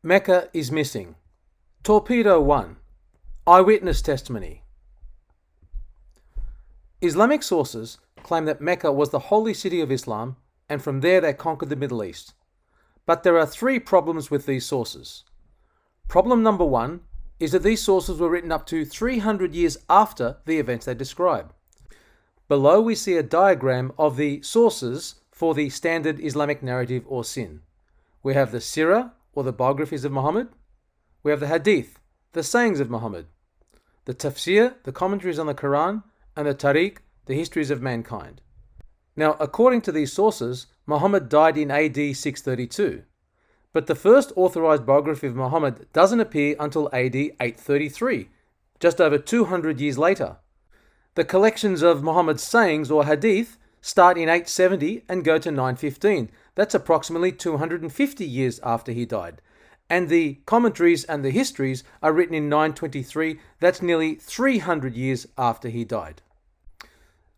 Mecca is missing. Torpedo 1. Eyewitness testimony. Islamic sources claim that Mecca was the holy city of Islam, and from there they conquered the Middle East. But there are three problems with these sources. Problem number one is that these sources were written up to 300 years after the events they describe. Below we see a diagram of the sources for the standard Islamic narrative or sin. We have the Sirah, or the biographies of Muhammad. We have the Hadith, the sayings of Muhammad. The Tafsir, the commentaries on the Quran, and the Tariq, the histories of mankind. Now, according to these sources, Muhammad died in AD 632. But the first authorized biography of Muhammad doesn't appear until AD 833, just over 200 years later. The collections of Muhammad's sayings or hadith start in 870 and go to 915. That's approximately 250 years after he died. And the commentaries and the histories are written in 923. That's nearly 300 years after he died.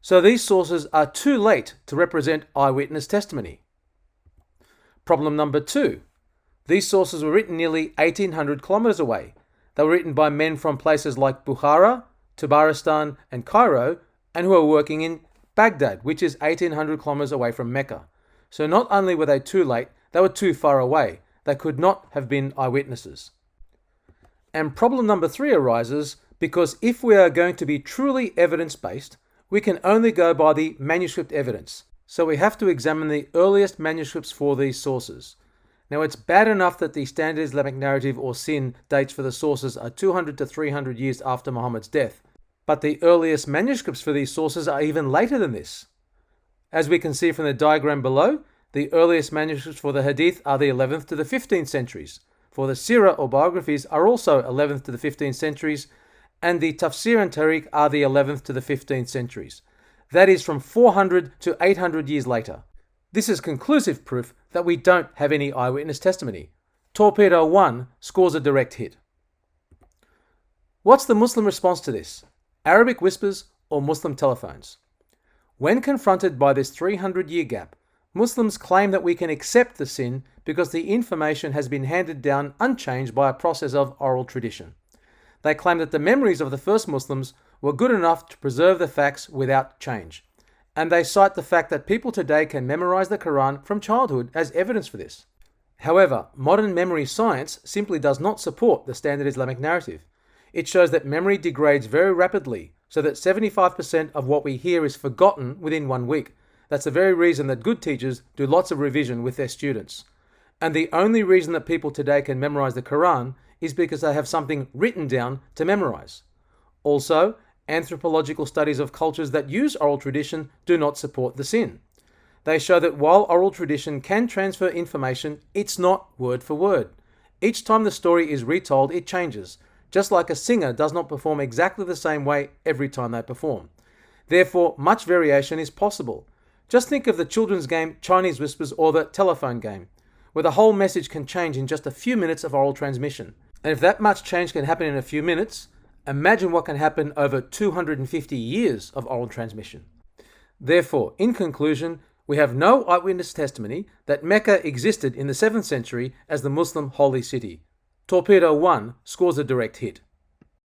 So these sources are too late to represent eyewitness testimony. Problem number two. These sources were written nearly 1800 kilometers away. They were written by men from places like Bukhara, Tabaristan, and Cairo, and who are working in Baghdad, which is 1800 kilometers away from Mecca. So not only were they too late, they were too far away. They could not have been eyewitnesses. And problem number three arises because if we are going to be truly evidence-based, we can only go by the manuscript evidence. So we have to examine the earliest manuscripts for these sources. Now, it's bad enough that the standard Islamic narrative or sin dates for the sources are 200 to 300 years after Muhammad's death, but the earliest manuscripts for these sources are even later than this. As we can see from the diagram below, the earliest manuscripts for the Hadith are the 11th to the 15th centuries. For the Sirah or biographies are also 11th to the 15th centuries, and the Tafsir and Tariq are the 11th to the 15th centuries. That is from 400 to 800 years later. This is conclusive proof that we don't have any eyewitness testimony. Torpedo 1 scores a direct hit. What's the Muslim response to this? Arabic whispers or Muslim telephones? When confronted by this 300-year gap, Muslims claim that we can accept the sin because the information has been handed down unchanged by a process of oral tradition. They claim that the memories of the first Muslims were good enough to preserve the facts without change. And they cite the fact that people today can memorize the Quran from childhood as evidence for this. However, modern memory science simply does not support the standard Islamic narrative. It shows that memory degrades very rapidly, so that 75% of what we hear is forgotten within 1 week. That's the very reason that good teachers do lots of revision with their students. And the only reason that people today can memorize the Quran is because they have something written down to memorize. Also, anthropological studies of cultures that use oral tradition do not support the sin. They show that while oral tradition can transfer information, it's not word for word. Each time the story is retold, it changes, just like a singer does not perform exactly the same way every time they perform. Therefore, much variation is possible. Just think of the children's game Chinese Whispers or the telephone game, where the whole message can change in just a few minutes of oral transmission. And if that much change can happen in a few minutes, imagine what can happen over 250 years of oral transmission. Therefore, in conclusion, we have no eyewitness testimony that Mecca existed in the 7th century as the Muslim holy city. Torpedo 1 scores a direct hit.